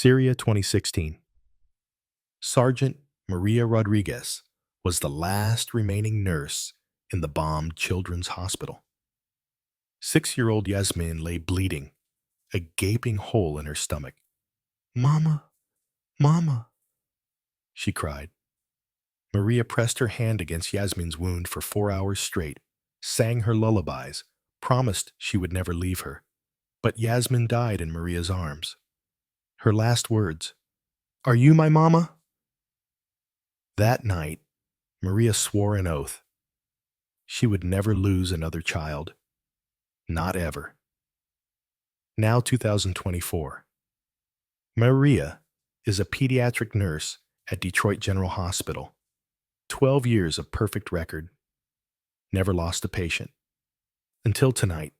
Syria 2016. Sergeant Maria Rodriguez was the last remaining nurse in the bombed children's hospital. 6-year-old Yasmin lay bleeding, a gaping hole in her stomach. "Mama, Mama," she cried. Maria pressed her hand against Yasmin's wound for 4 hours straight, sang her lullabies, promised she would never leave her. But Yasmin died in Maria's arms. Her last words, "Are you my mama?" That night, Maria swore an oath. She would never lose another child. Not ever. Now 2024. Maria is a pediatric nurse at Detroit General Hospital. 12 years of perfect record. Never lost a patient. Until tonight,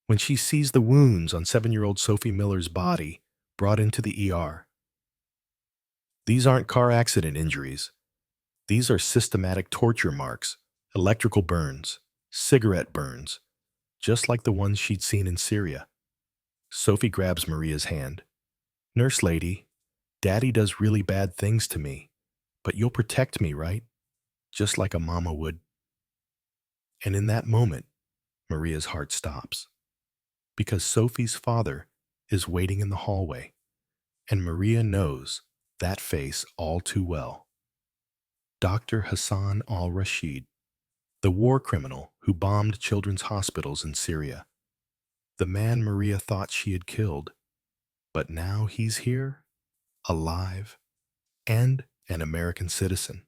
when she sees the wounds on 7-year-old Sophie Miller's body brought into the ER. These aren't car accident injuries. These are systematic torture marks, electrical burns, cigarette burns, just like the ones she'd seen in Syria. Sophie grabs Maria's hand. "Nurse lady, Daddy does really bad things to me, but you'll protect me, right? Just like a mama would." And in that moment, Maria's heart stops. Because Sophie's father is waiting in the hallway, and Maria knows that face all too well. Dr. Hassan al-Rashid, the war criminal who bombed children's hospitals in Syria. The man Maria thought she had killed. But now he's here, alive, and an American citizen.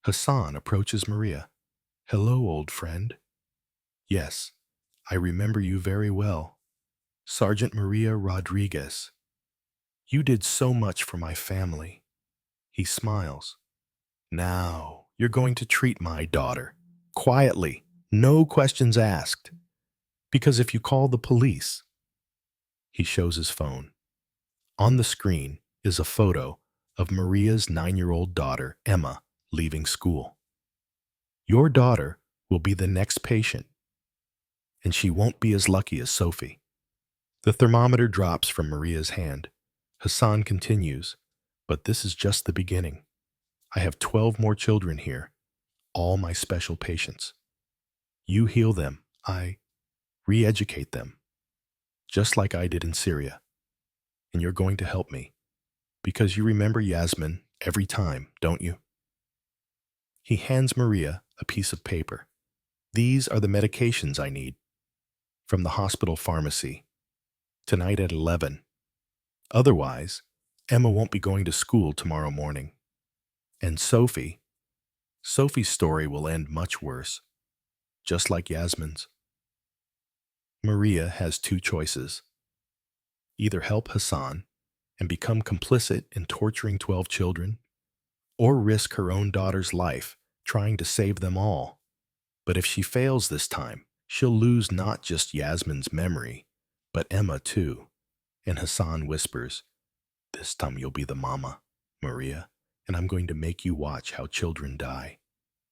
Hassan approaches Maria. "Hello, old friend." "Yes, I remember you very well. Sergeant Maria Rodriguez. You did so much for my family." He smiles. "Now, you're going to treat my daughter. Quietly, no questions asked. Because if you call the police..." He shows his phone. On the screen is a photo of Maria's 9-year-old daughter, Emma, leaving school. "Your daughter will be the next patient, and she won't be as lucky as Sophie." The thermometer drops from Maria's hand. Hassan continues, "But this is just the beginning. I have 12 more children here, all my special patients. You heal them, I re-educate them, just like I did in Syria. And you're going to help me, because you remember Yasmin every time, don't you?" He hands Maria a piece of paper. "These are the medications I need. From the hospital pharmacy. Tonight at 11. Otherwise, Emma won't be going to school tomorrow morning. And Sophie's story will end much worse, just like Yasmin's." Maria has two choices. Either help Hassan and become complicit in torturing 12 children, or risk her own daughter's life trying to save them all. But if she fails this time, she'll lose not just Yasmin's memory, but Emma too. And Hassan whispers, "This time you'll be the mama, Maria, and I'm going to make you watch how children die."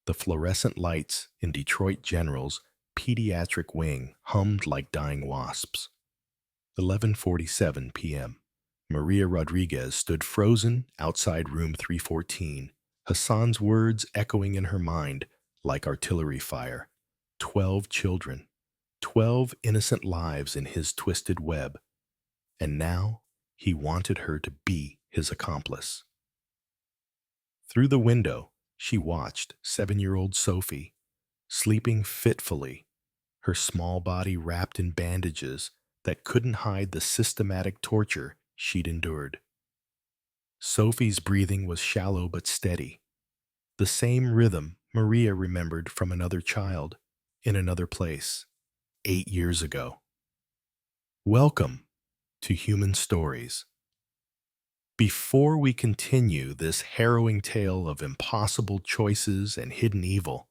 The fluorescent lights in Detroit General's pediatric wing hummed like dying wasps. 11:47 p.m. Maria Rodriguez stood frozen outside room 314, Hassan's words echoing in her mind like artillery fire. 12 children, 12 innocent lives in his twisted web. And now he wanted her to be his accomplice. Through the window, she watched 7-year-old Sophie, sleeping fitfully, her small body wrapped in bandages that couldn't hide the systematic torture she'd endured. Sophie's breathing was shallow but steady, the same rhythm Maria remembered from another child in another place 8 years ago. Welcome to Human Stories. Before we continue this harrowing tale of impossible choices and hidden evil,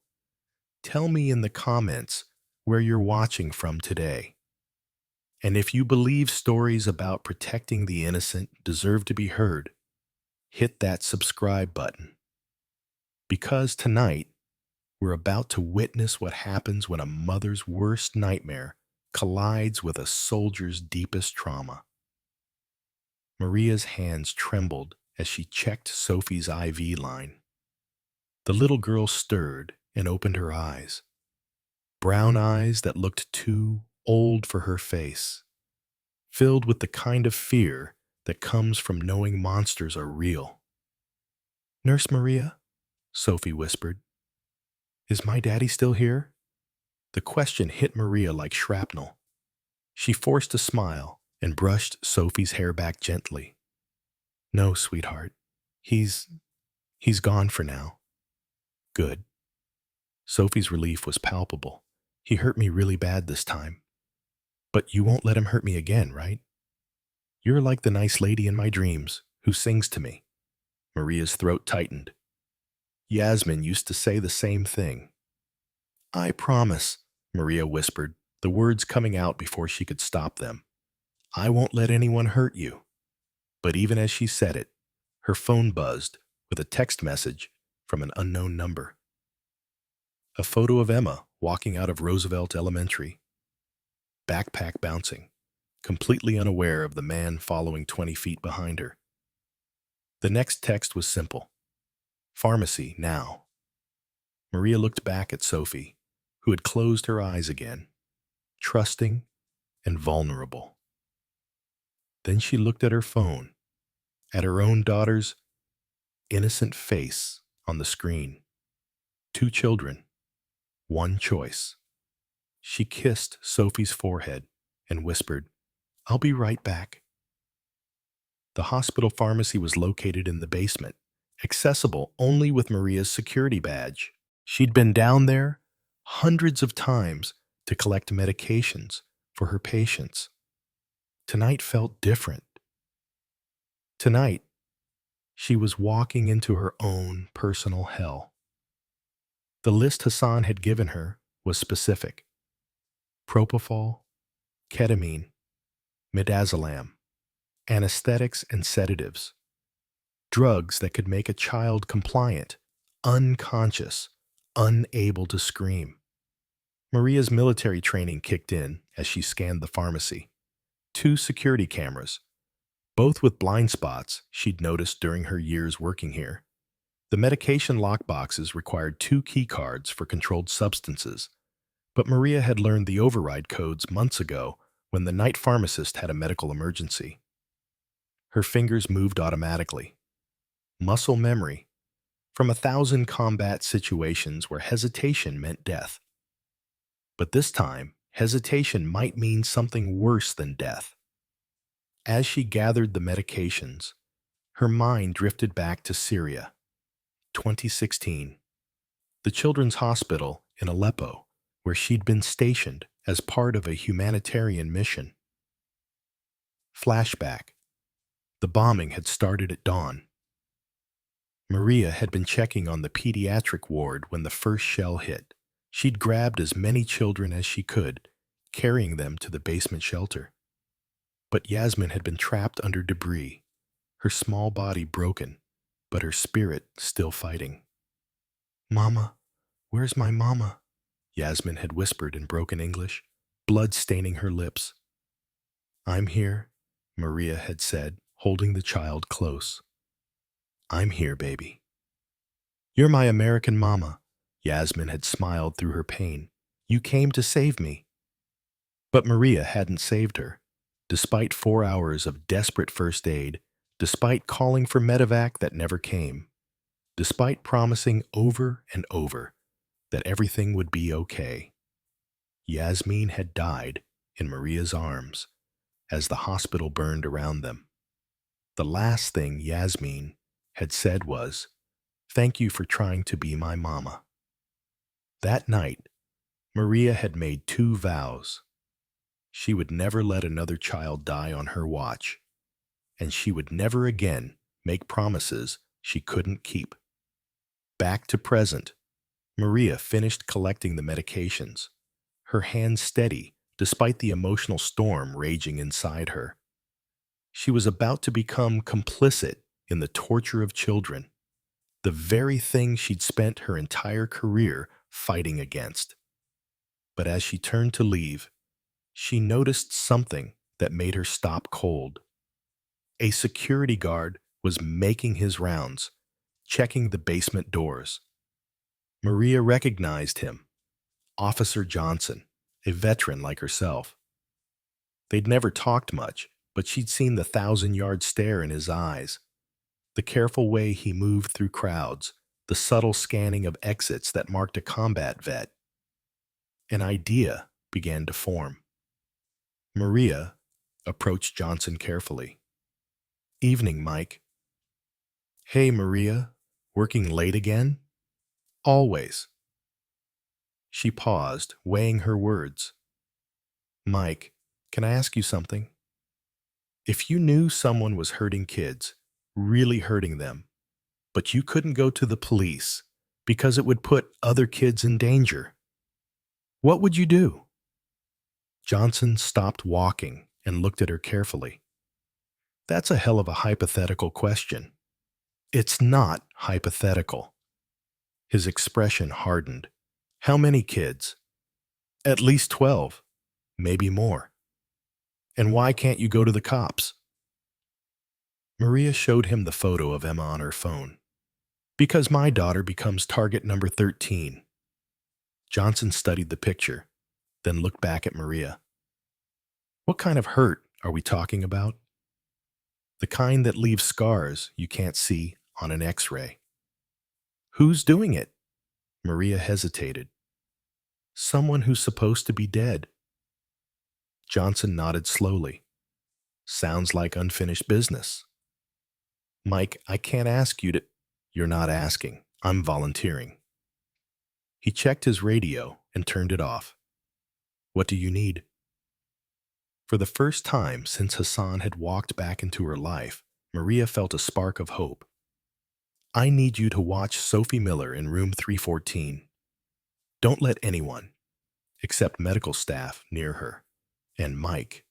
tell me in the comments where you're watching from today. And if you believe stories about protecting the innocent deserve to be heard, hit that subscribe button. Because tonight, we're about to witness what happens when a mother's worst nightmare collides with a soldier's deepest trauma. Maria's hands trembled as she checked Sophie's IV line. The little girl stirred and opened her eyes, brown eyes that looked too old for her face, filled with the kind of fear that comes from knowing monsters are real. "Nurse Maria," Sophie whispered, "is my daddy still here?" The question hit Maria like shrapnel. She forced a smile and brushed Sophie's hair back gently. "No, sweetheart. He's gone for now." "Good." Sophie's relief was palpable. "He hurt me really bad this time. But you won't let him hurt me again, right? You're like the nice lady in my dreams who sings to me." Maria's throat tightened. Yasmin used to say the same thing. "I promise," Maria whispered, the words coming out before she could stop them. "I won't let anyone hurt you." But even as she said it, her phone buzzed with a text message from an unknown number. A photo of Emma walking out of Roosevelt Elementary, backpack bouncing, completely unaware of the man following 20 feet behind her. The next text was simple: "Pharmacy now." Maria looked back at Sophie, who had closed her eyes again, trusting and vulnerable. Then she looked at her phone, at her own daughter's innocent face on the screen. 2 children, 1 choice. She kissed Sophie's forehead and whispered, "I'll be right back." The hospital pharmacy was located in the basement, accessible only with Maria's security badge. She'd been down there hundreds of times to collect medications for her patients. Tonight felt different. Tonight, she was walking into her own personal hell. The list Hassan had given her was specific: propofol, ketamine, midazolam, anesthetics and sedatives, drugs that could make a child compliant, unconscious, unable to scream. Maria's military training kicked in as she scanned the pharmacy. 2 security cameras, both with blind spots she'd noticed during her years working here. The medication lockboxes required 2 key cards for controlled substances, but Maria had learned the override codes months ago when the night pharmacist had a medical emergency. Her fingers moved automatically. Muscle memory from 1,000 combat situations where hesitation meant death. But this time, hesitation might mean something worse than death. As she gathered the medications, her mind drifted back to Syria, 2016, the children's hospital in Aleppo, where she'd been stationed as part of a humanitarian mission. Flashback. The bombing had started at dawn. Maria had been checking on the pediatric ward when the first shell hit. She'd grabbed as many children as she could, carrying them to the basement shelter. But Yasmin had been trapped under debris, her small body broken, but her spirit still fighting. "Mama, where's my mama?" Yasmin had whispered in broken English, blood staining her lips. "I'm here," Maria had said, holding the child close. "I'm here, baby." "You're my American mama," Yasmin had smiled through her pain. "You came to save me." But Maria hadn't saved her. Despite 4 hours of desperate first aid, despite calling for medevac that never came, despite promising over and over that everything would be okay, Yasmin had died in Maria's arms as the hospital burned around them. The last thing Yasmin had said was, "Thank you for trying to be my mama." That night, Maria had made 2 vows. She would never let another child die on her watch, and she would never again make promises she couldn't keep. Back to present, Maria finished collecting the medications, her hands steady despite the emotional storm raging inside her. She was about to become complicit in the torture of children, the very thing she'd spent her entire career fighting against. But as she turned to leave, she noticed something that made her stop cold. A security guard was making his rounds, checking the basement doors. Maria recognized him, Officer Johnson, a veteran like herself. They'd never talked much, but she'd seen the thousand-yard stare in his eyes, the careful way he moved through crowds, the subtle scanning of exits that marked a combat vet. An idea began to form. Maria approached Johnson carefully. "Evening, Mike." "Hey, Maria. Working late again?" "Always." She paused, weighing her words. "Mike, can I ask you something? If you knew someone was hurting kids, really hurting them, but you couldn't go to the police because it would put other kids in danger, what would you do?" Johnson stopped walking and looked at her carefully. "That's a hell of a hypothetical question." "It's not hypothetical." His expression hardened. "How many kids?" "At least 12, maybe more." "And why can't you go to the cops?" Maria showed him the photo of Emma on her phone. "Because my daughter becomes target number 13. Johnson studied the picture, then looked back at Maria. "What kind of hurt are we talking about?" "The kind that leaves scars you can't see on an X-ray." "Who's doing it?" Maria hesitated. "Someone who's supposed to be dead." Johnson nodded slowly. "Sounds like unfinished business." "Mike, I can't ask you to—" "You're not asking. I'm volunteering." He checked his radio and turned it off. "What do you need?" For the first time since Hassan had walked back into her life, Maria felt a spark of hope. "I need you to watch Sophie Miller in room 314. Don't let anyone, except medical staff, near her. And Mike.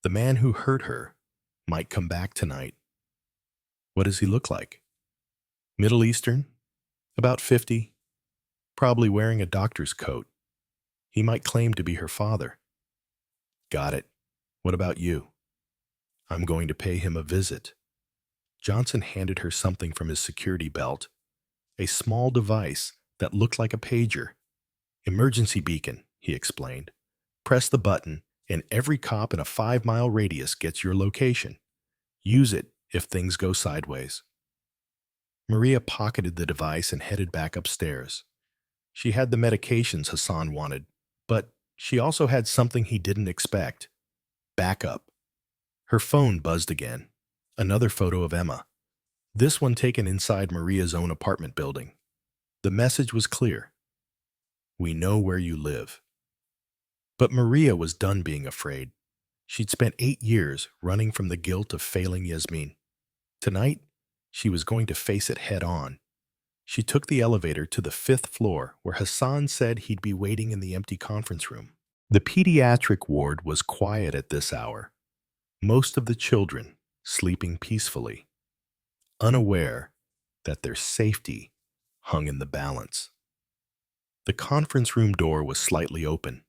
The man who hurt her might come back tonight." "What does he look like?" "Middle Eastern, about 50, probably wearing a doctor's coat. He might claim to be her father." "Got it. What about you?" "I'm going to pay him a visit." Johnson handed her something from his security belt, a small device that looked like a pager. "Emergency beacon," he explained. "Press the button, and every cop in a 5-mile radius gets your location. Use it if things go sideways." Maria pocketed the device and headed back upstairs. She had the medications Hassan wanted, but she also had something he didn't expect: backup. Her phone buzzed again. Another photo of Emma, this one taken inside Maria's own apartment building. The message was clear: "We know where you live." But Maria was done being afraid. She'd spent 8 years running from the guilt of failing Yasmin. Tonight, she was going to face it head on. She took the elevator to the 5th floor, where Hassan said he'd be waiting in the empty conference room. The pediatric ward was quiet at this hour, most of the children sleeping peacefully, unaware that their safety hung in the balance. The conference room door was slightly open.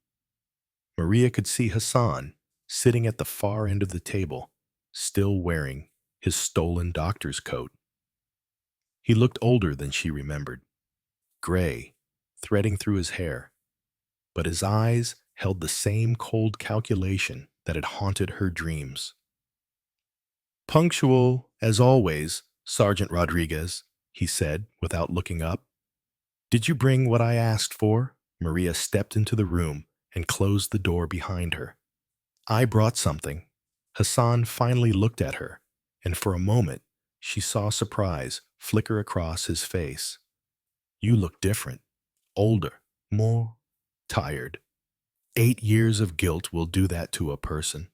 Maria could see Hassan sitting at the far end of the table, still wearing his stolen doctor's coat. He looked older than she remembered, gray, threading through his hair, but his eyes held the same cold calculation that had haunted her dreams. "Punctual, as always, Sergeant Rodriguez," he said without looking up. "Did you bring what I asked for?" Maria stepped into the room and closed the door behind her. "I brought something." Hassan finally looked at her, and for a moment she saw surprise flicker across his face. "You look different, older, more tired. 8 years of guilt will do that to a person."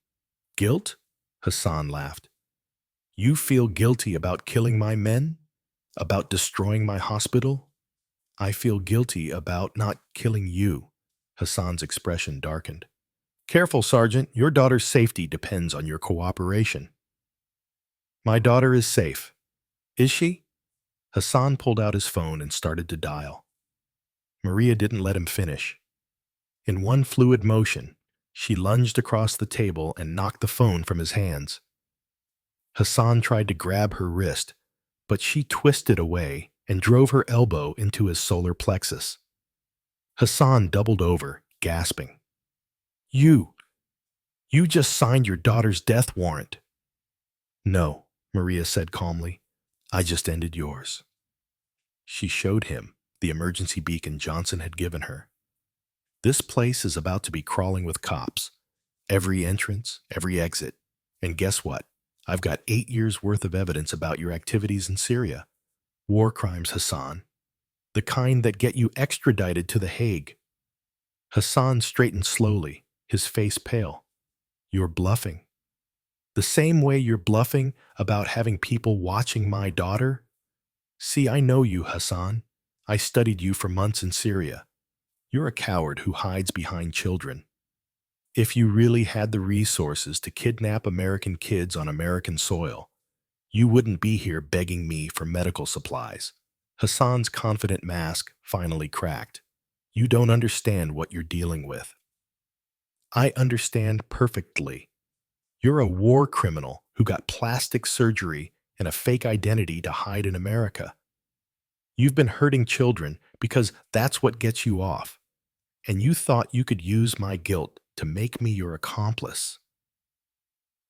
"Guilt?" Hassan laughed. "You feel guilty about killing my men? About destroying my hospital?" "I feel guilty about not killing you." Hassan's expression darkened. "Careful, Sergeant. Your daughter's safety depends on your cooperation." "My daughter is safe." "Is she?" Hassan pulled out his phone and started to dial. Maria didn't let him finish. In one fluid motion, she lunged across the table and knocked the phone from his hands. Hassan tried to grab her wrist, but she twisted away and drove her elbow into his solar plexus. Hassan doubled over, gasping. You, you just signed your daughter's death warrant. No, Maria said calmly. I just ended yours. She showed him the emergency beacon Johnson had given her. This place is about to be crawling with cops. Every entrance, every exit. And guess what? I've got 8 years' worth of evidence about your activities in Syria. War crimes, Hassan. The kind that get you extradited to The Hague. Hassan straightened slowly, his face pale. You're bluffing. The same way you're bluffing about having people watching my daughter? See, I know you, Hassan. I studied you for months in Syria. You're a coward who hides behind children. If you really had the resources to kidnap American kids on American soil, you wouldn't be here begging me for medical supplies. Hassan's confident mask finally cracked. You don't understand what you're dealing with. I understand perfectly. You're a war criminal who got plastic surgery and a fake identity to hide in America. You've been hurting children because that's what gets you off. And you thought you could use my guilt to make me your accomplice.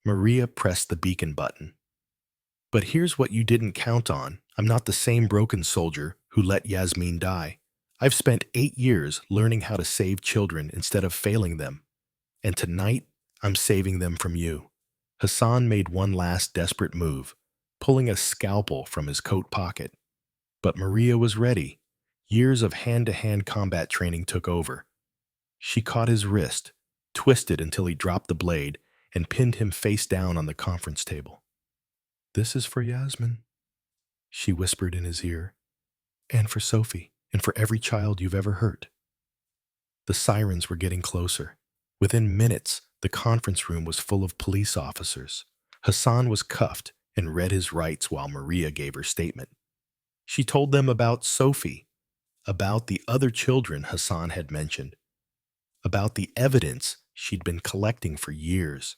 Maria pressed the beacon button. But here's what you didn't count on. I'm not the same broken soldier who let Yasmin die. I've spent 8 years learning how to save children instead of failing them. And tonight, I'm saving them from you. Hassan made one last desperate move, pulling a scalpel from his coat pocket. But Maria was ready. Years of hand-to-hand combat training took over. She caught his wrist, twisted until he dropped the blade, and pinned him face down on the conference table. This is for Yasmin, she whispered in his ear, and for Sophie, and for every child you've ever hurt. The sirens were getting closer. Within minutes, the conference room was full of police officers. Hassan was cuffed and read his rights while Maria gave her statement. She told them about Sophie, about the other children Hassan had mentioned, about the evidence she'd been collecting for years.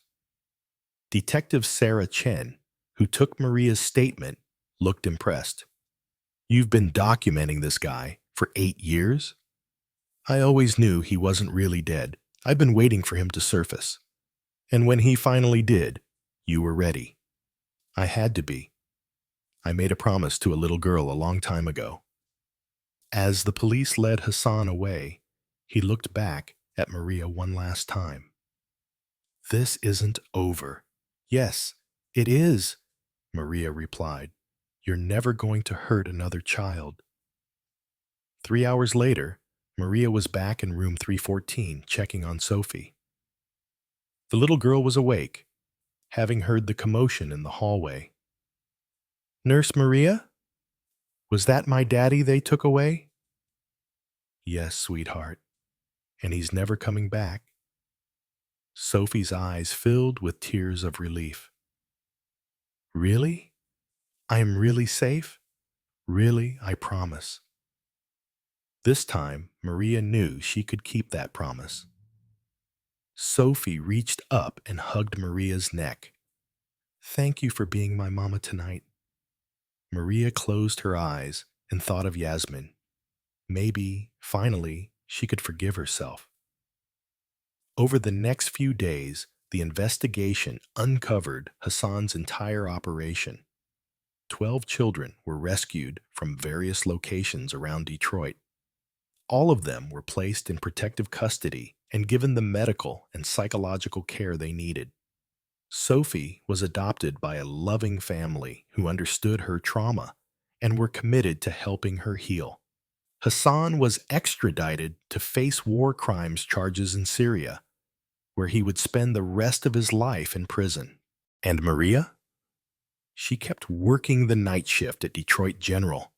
Detective Sarah Chen, who took Maria's statement, looked impressed. You've been documenting this guy for 8 years? I always knew he wasn't really dead. I've been waiting for him to surface. And when he finally did, you were ready. I had to be. I made a promise to a little girl a long time ago. As the police led Hassan away, he looked back at Maria one last time. This isn't over. Yes, it is, Maria replied. You're never going to hurt another child. 3 hours later, Maria was back in room 314 checking on Sophie. The little girl was awake, having heard the commotion in the hallway. Nurse Maria? Was that my daddy they took away? Yes, sweetheart, and he's never coming back. Sophie's eyes filled with tears of relief. Really? I'm really safe? Really, I promise. This time, Maria knew she could keep that promise. Sophie reached up and hugged Maria's neck. Thank you for being my mama tonight. Maria closed her eyes and thought of Yasmin. Maybe, finally, she could forgive herself. Over the next few days, the investigation uncovered Hassan's entire operation. 12 children were rescued from various locations around Detroit. All of them were placed in protective custody and given the medical and psychological care they needed. Sophie was adopted by a loving family who understood her trauma and were committed to helping her heal. Hassan was extradited to face war crimes charges in Syria, where he would spend the rest of his life in prison. And Maria? She kept working the night shift at Detroit General,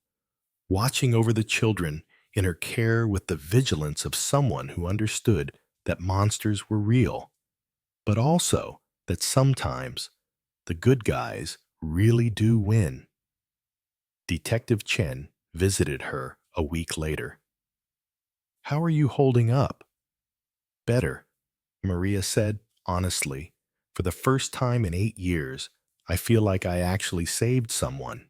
watching over the children in her care with the vigilance of someone who understood that monsters were real, but also that sometimes the good guys really do win. Detective Chen visited her a week later. How are you holding up? Better, Maria said honestly. For the first time in 8 years, I feel like I actually saved someone.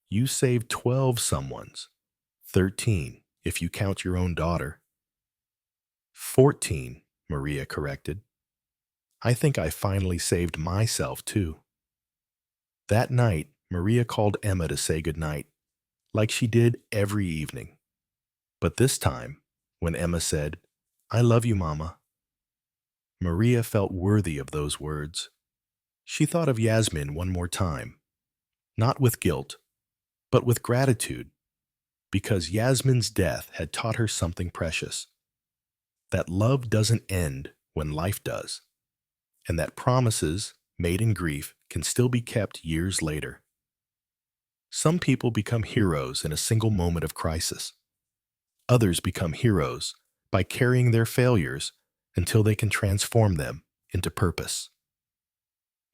You saved 12 someones. 13, if you count your own daughter. 14, Maria corrected. I think I finally saved myself, too. That night, Maria called Emma to say goodnight, like she did every evening. But this time, when Emma said, "I love you, Mama," Maria felt worthy of those words. She thought of Yasmin one more time, not with guilt, but with gratitude, because Yasmin's death had taught her something precious, that love doesn't end when life does, and that promises made in grief can still be kept years later. Some people become heroes in a single moment of crisis. Others become heroes by carrying their failures until they can transform them into purpose.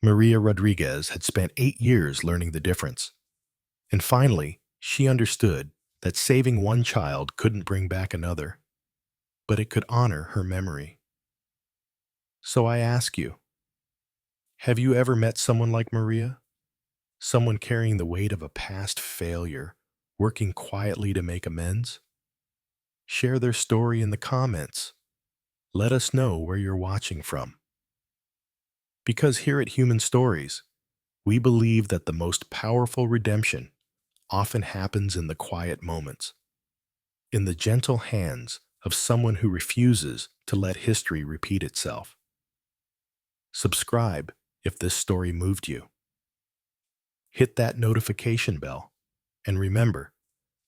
Maria Rodriguez had spent 8 years learning the difference. And finally, she understood that saving one child couldn't bring back another, but it could honor her memory. So I ask you, have you ever met someone like Maria? Someone carrying the weight of a past failure, working quietly to make amends? Share their story in the comments. Let us know where you're watching from. Because here at Human Stories, we believe that the most powerful redemption often happens in the quiet moments, in the gentle hands of someone who refuses to let history repeat itself. Subscribe if this story moved you. Hit that notification bell, and remember,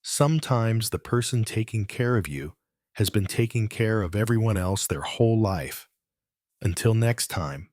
sometimes the person taking care of you has been taking care of everyone else their whole life. Until next time,